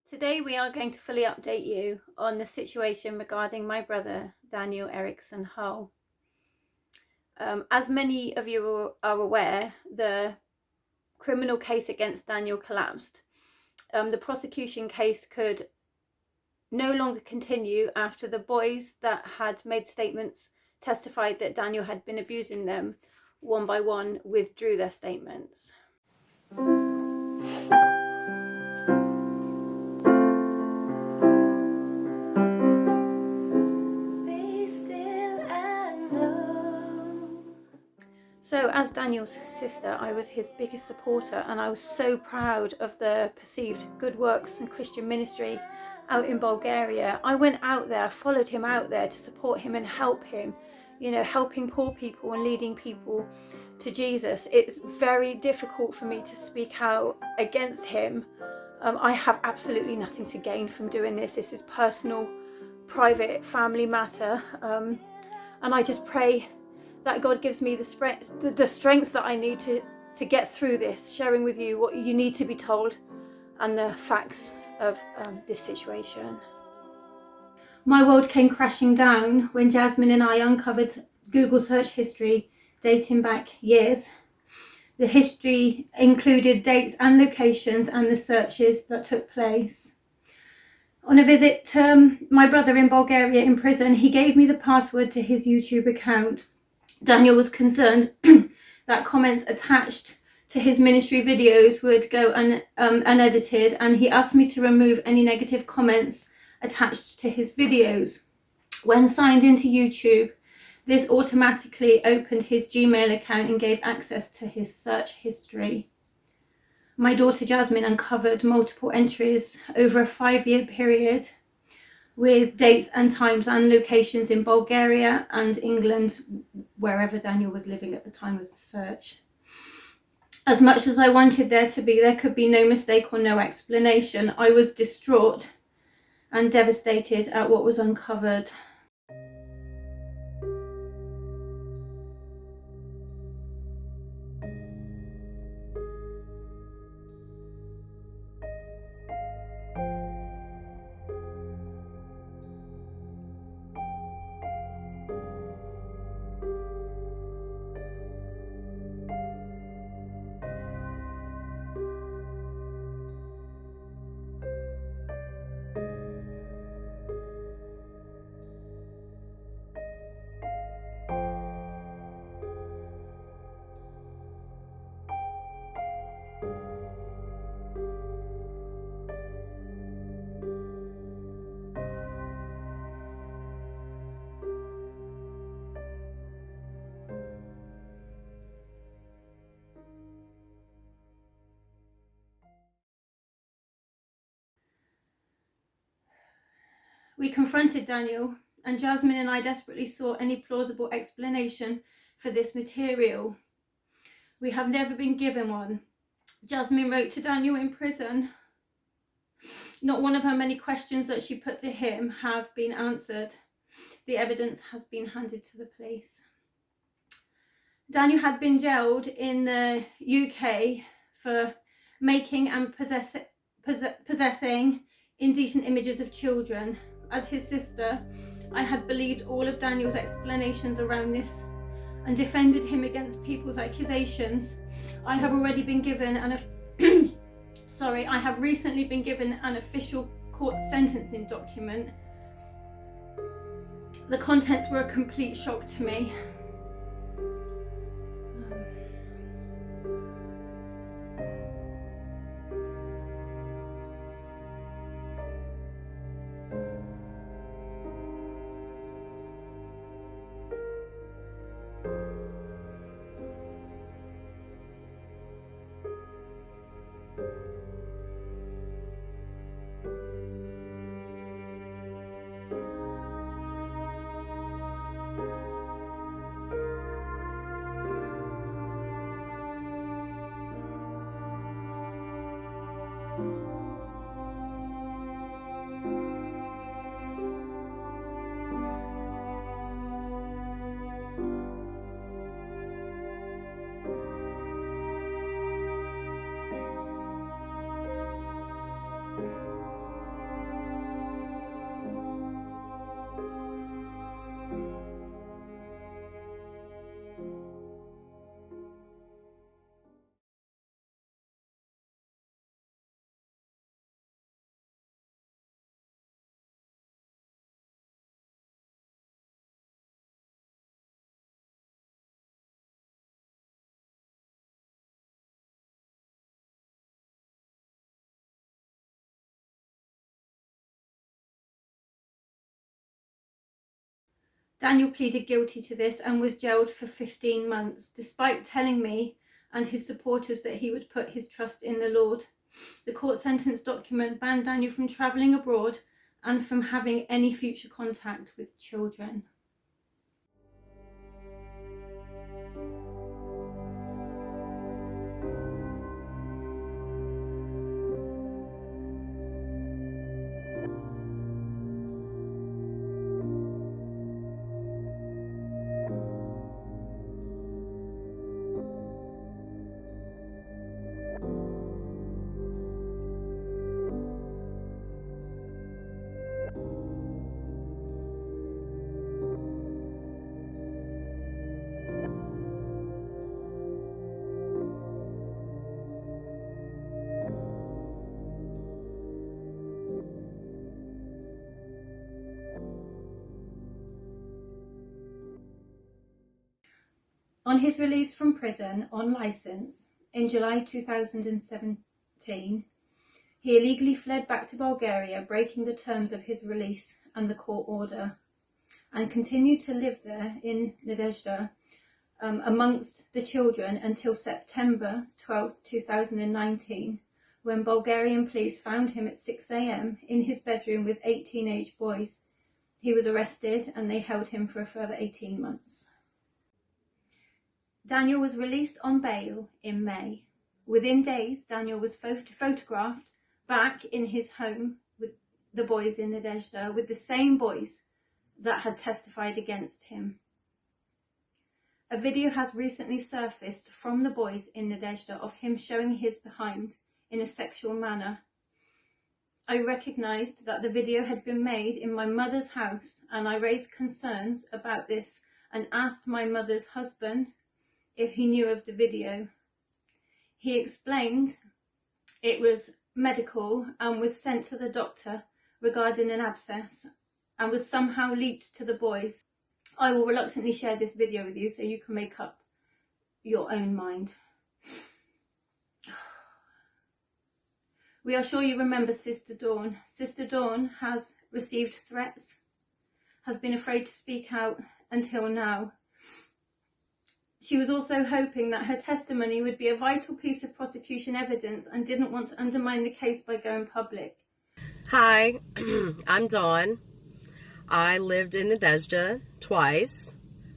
Today we are going to fully update you on the situation regarding my brother Daniel Erickson-Hull. As many of you are aware, the criminal case against Daniel collapsed. The prosecution case could no longer continue after the boys that had made statements testified that Daniel had been abusing them one by one withdrew their statements. So as Daniel's sister, I was his biggest supporter, and I was so proud of the perceived good works and Christian ministry out in Bulgaria. I went out there, followed him out there to support him and help him, helping poor people and leading people to Jesus. It's very difficult for me to speak out against him. I have absolutely nothing to gain from doing this. This is personal, private, family matter. And I just pray that God gives me the strength that I need to get through this, sharing with you what you need to be told and the facts of this situation. My world came crashing down when Jasmine and I uncovered Google search history dating back years. The history included dates and locations and the searches that took place. On a visit to my brother in Bulgaria in prison, he gave me the password to his YouTube account. Daniel was concerned that comments attached to his ministry videos would go unedited, and he asked me to remove any negative comments attached to his videos. When signed into YouTube, this automatically opened his Gmail account and gave access to his search history. My daughter Jasmine uncovered multiple entries over a 5-year period with dates and times and locations in Bulgaria and England, wherever Daniel was living at the time of the search. As much as I wanted there could be no mistake or no explanation. I was distraught and devastated at what was uncovered. We confronted Daniel, and Jasmine and I desperately sought any plausible explanation for this material. We have never been given one. Jasmine wrote to Daniel in prison. Not one of her many questions that she put to him have been answered. The evidence has been handed to the police. Daniel had been jailed in the UK for making and possessing indecent images of children. As his sister, I had believed all of Daniel's explanations around this and defended him against people's accusations. I have recently been given an official court sentencing document. The contents were a complete shock to me. Daniel pleaded guilty to this and was jailed for 15 months, despite telling me and his supporters that he would put his trust in the Lord. The court sentence document banned Daniel from travelling abroad and from having any future contact with children. On his release from prison on licence in July 2017, he illegally fled back to Bulgaria, breaking the terms of his release and the court order, and continued to live there in Nadezhda amongst the children until September 12, 2019, when Bulgarian police found him at 6 a.m. in his bedroom with 8 teenage boys. He was arrested and they held him for a further 18 months. Daniel was released on bail in May. Within days, Daniel was photographed back in his home with the boys in Nadezhda, with the same boys that had testified against him. A video has recently surfaced from the boys in Nadezhda of him showing his behind in a sexual manner. I recognised that the video had been made in my mother's house, and I raised concerns about this and asked my mother's husband if he knew of the video. He explained it was medical and was sent to the doctor regarding an abscess and was somehow leaked to the boys. I will reluctantly share this video with you so you can make up your own mind. We are sure you remember Sister Dawn. Sister Dawn has received threats, has been afraid to speak out until now. She was also hoping that her testimony would be a vital piece of prosecution evidence and didn't want to undermine the case by going public. Hi, I'm Dawn. I lived in Nadezhda twice,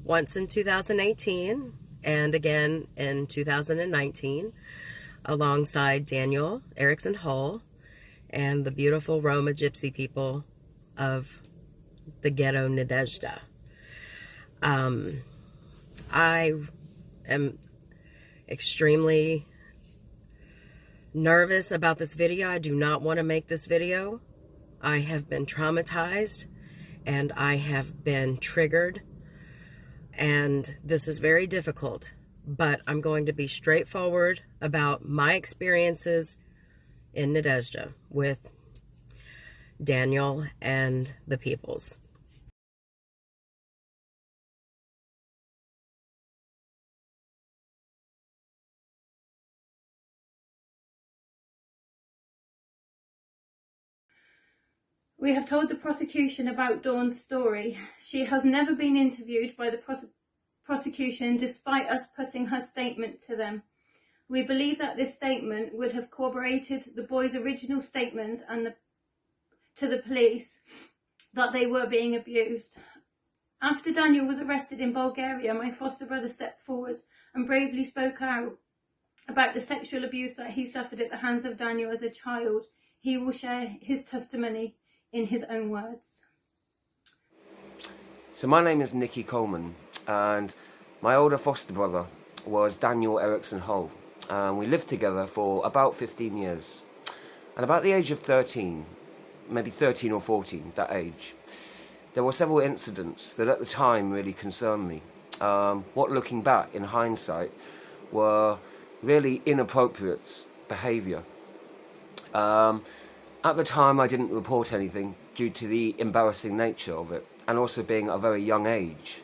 once in 2018 and again in 2019, alongside Daniel Erickson-Hull and the beautiful Roma Gypsy people of the ghetto Nadezhda. I am extremely nervous about this video. I do not want to make this video. I have been traumatized and I have been triggered, and this is very difficult, but I'm going to be straightforward about my experiences in Nadezhda with Daniel and the peoples. We have told the prosecution about Dawn's story. She has never been interviewed by the prosecution despite us putting her statement to them. We believe that this statement would have corroborated the boys' original statements and to the police that they were being abused. After Daniel was arrested in Bulgaria, my foster brother stepped forward and bravely spoke out about the sexual abuse that he suffered at the hands of Daniel as a child. He will share his testimony in his own words. So my name is Nicky Coleman, and my older foster brother was Daniel Erickson-Hull. We lived together for about 15 years. And about the age of 13, maybe 13 or 14, that age, there were several incidents that at the time really concerned me. What, looking back in hindsight, were really inappropriate behaviour. At the time, I didn't report anything due to the embarrassing nature of it, and also being at a very young age,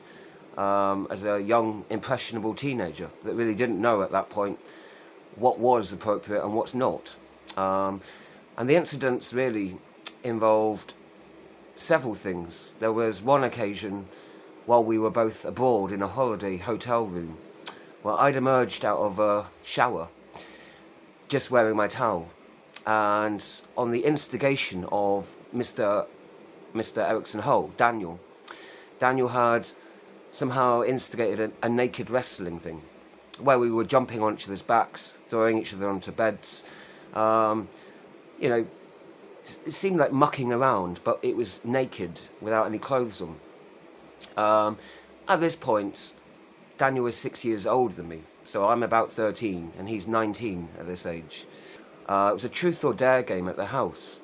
as a young, impressionable teenager that really didn't know at that point what was appropriate and what's not. And the incidents really involved several things. There was one occasion while we were both abroad in a holiday hotel room. Well, I'd emerged out of a shower, just wearing my towel, and on the instigation of Mr. Erickson-Hull, Daniel had somehow instigated a naked wrestling thing, where we were jumping on each other's backs, throwing each other onto beds. You know, it seemed like mucking around, but it was naked, without any clothes on. At this point, Daniel is 6 years older than me, so I'm about 13 and he's 19 at this age. It was a truth or dare game at the house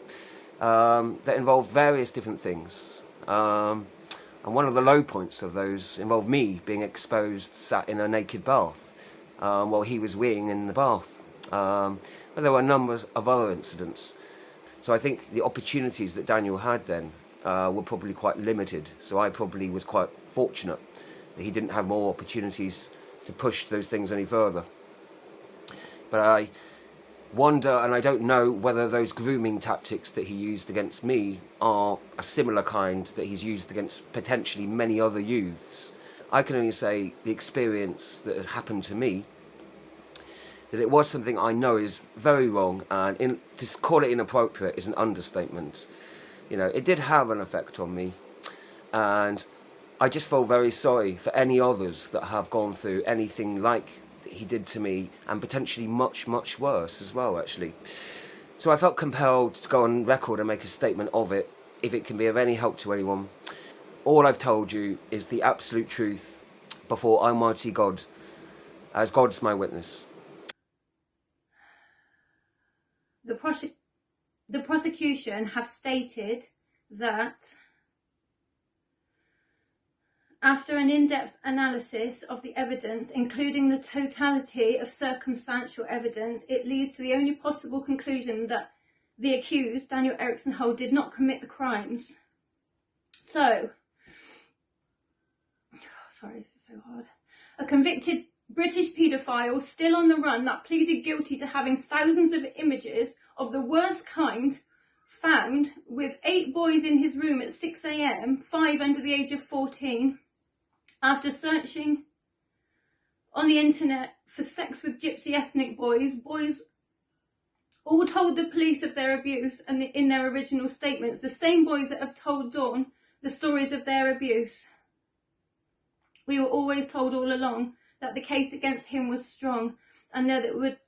that involved various different things. And one of the low points of those involved me being exposed, sat in a naked bath, while he was weeing in the bath. But there were a number of other incidents. So I think the opportunities that Daniel had then were probably quite limited. So I probably was quite fortunate that he didn't have more opportunities to push those things any further. But I wonder, and I don't know whether those grooming tactics that he used against me are a similar kind that he's used against potentially many other youths. I can only say the experience that had happened to me, that it was something I know is very wrong, and to call it inappropriate is an understatement. You know, it did have an effect on me, and I just feel very sorry for any others that have gone through anything like he did to me, and potentially much, much worse as well, actually. So I felt compelled to go on record and make a statement of it, if it can be of any help to anyone. All I've told you is the absolute truth before Almighty God, as God's my witness. The prosecution have stated that after an in-depth analysis of the evidence, including the totality of circumstantial evidence, it leads to the only possible conclusion that the accused, Daniel Erickson-Hull, did not commit the crimes. So, sorry, this is so hard. A convicted British paedophile still on the run that pleaded guilty to having thousands of images of the worst kind found with 8 boys in his room at 6 a.m, 5 under the age of 14, after searching on the internet for sex with gypsy ethnic boys all told the police of their abuse, and in their original statements, the same boys that have told Dawn the stories of their abuse. We were always told all along that the case against him was strong, and there would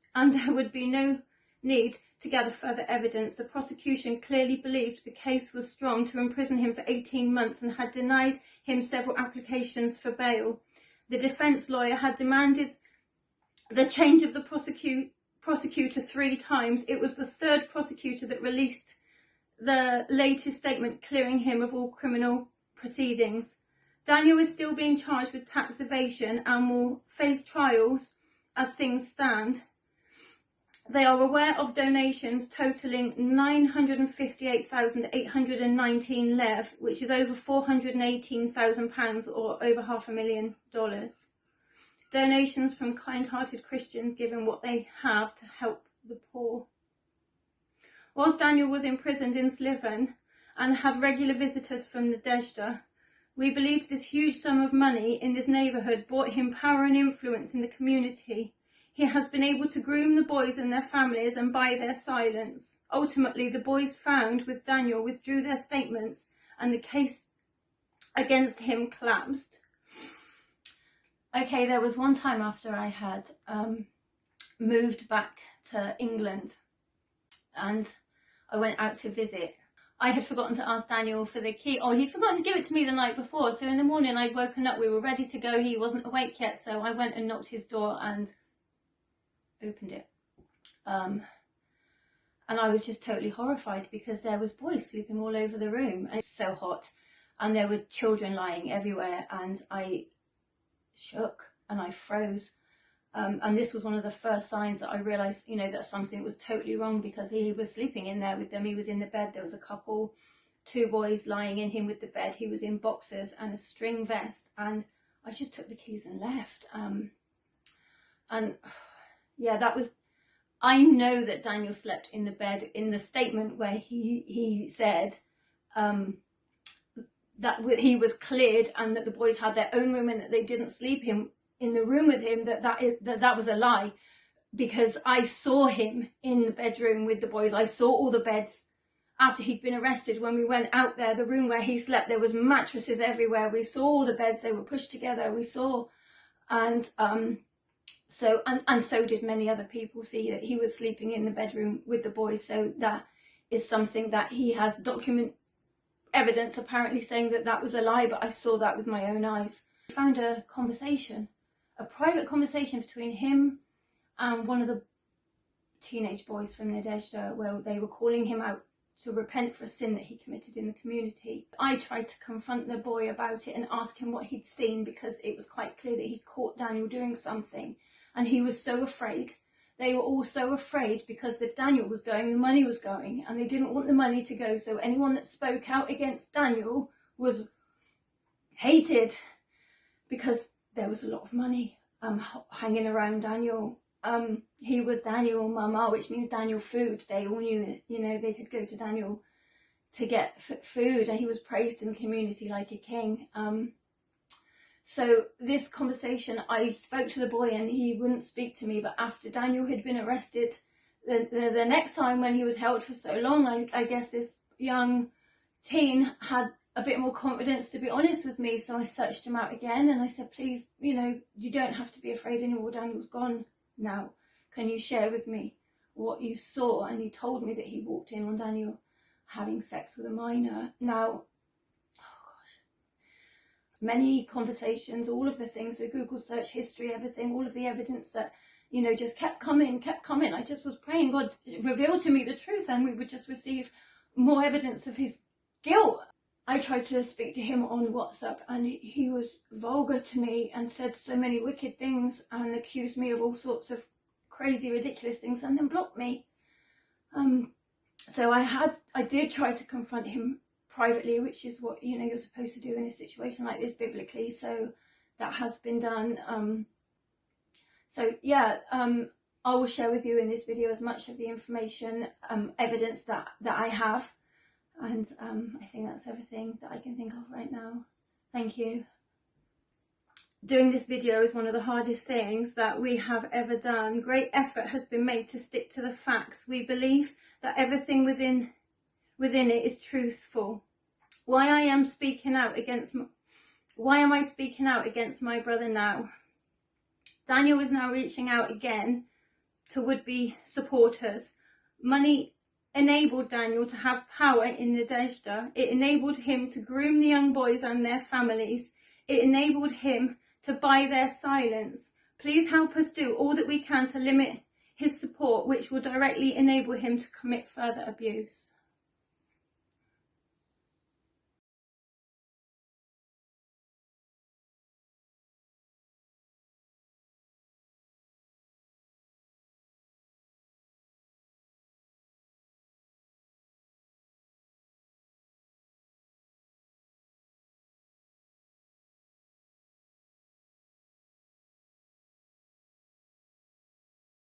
be no need to gather further evidence. The prosecution clearly believed the case was strong to imprison him for 18 months and had denied him several applications for bail. The defence lawyer had demanded the change of the prosecutor 3 times. It was the 3rd prosecutor that released the latest statement clearing him of all criminal proceedings. Daniel is still being charged with tax evasion and will face trials as things stand. They are aware of donations totalling £958,819 lev, which is over £418,000 or over $500,000. Donations from kind-hearted Christians giving what they have to help the poor. Whilst Daniel was imprisoned in Sliven and had regular visitors from Nadezhda, we believed this huge sum of money in this neighbourhood brought him power and influence in the community. He has been able to groom the boys and their families and buy their silence. Ultimately, the boys found with Daniel withdrew their statements and the case against him collapsed. Okay, there was one time after I had moved back to England and I went out to visit. I had forgotten to ask Daniel for the key, or he'd forgotten to give it to me the night before. So in the morning I'd woken up, we were ready to go. He wasn't awake yet, so I went and knocked his door and opened it. And I was just totally horrified because there was boys sleeping all over the room and it's so hot and there were children lying everywhere, and I shook and I froze. And this was one of the first signs that I realised, you know, that something was totally wrong, because he was sleeping in there with them. He was in the bed. There was a couple, 2 boys lying in him with the bed. He was in boxers and a string vest, and I just took the keys and left. And yeah, that was, I know that Daniel slept in the bed in the statement where he said he was cleared and that the boys had their own room and that they didn't sleep in the room with him, that was a lie. Because I saw him in the bedroom with the boys. I saw all the beds after he'd been arrested. When we went out there, the room where he slept, there was mattresses everywhere. We saw all the beds, they were pushed together. We saw, and so did many other people see that he was sleeping in the bedroom with the boys. So that is something that he has document evidence apparently saying that was a lie, but I saw that with my own eyes. I found a private conversation between him and one of the teenage boys from Nadezhda, where they were calling him out to repent for a sin that he committed in the community. I tried to confront the boy about it and ask him what he'd seen, because it was quite clear that he'd caught Daniel doing something, and he was so afraid. They were all so afraid, because if Daniel was going, the money was going, and they didn't want the money to go, so anyone that spoke out against Daniel was hated, because there was a lot of money hanging around Daniel. He was Daniel Mama, which means Daniel food. They all knew it, you know, they could go to Daniel to get food, and he was praised in the community like a king. So this conversation, I spoke to the boy and he wouldn't speak to me, but after Daniel had been arrested, the next time when he was held for so long, I guess this young teen had a bit more confidence to be honest with me, so I searched him out again and I said, please, you know, you don't have to be afraid anymore, Daniel's gone now. Can you share with me what you saw? And he told me that he walked in on Daniel having sex with a minor. Now, many conversations, all of the things, so Google search history, everything, all of the evidence that, you know, just kept coming. I just was praying God reveal to me the truth, and we would just receive more evidence of his guilt. I tried to speak to him on WhatsApp and he was vulgar to me and said so many wicked things and accused me of all sorts of crazy, ridiculous things, and then blocked me. So I did try to confront him privately, which is what, you know, you're supposed to do in a situation like this biblically, so that has been done. So yeah, I will share with you in this video as much of the information, evidence that I have, and I think that's everything that I can think of right now. Thank you. Doing this video is one of the hardest things that we have ever done. Great effort has been made to stick to the facts. We believe that everything within it is truthful. Why am I speaking out against my brother now? Daniel is now reaching out again to would-be supporters. Money enabled Daniel to have power in Nadezhda. It enabled him to groom the young boys and their families. It enabled him to buy their silence. Please help us do all that we can to limit his support, which will directly enable him to commit further abuse.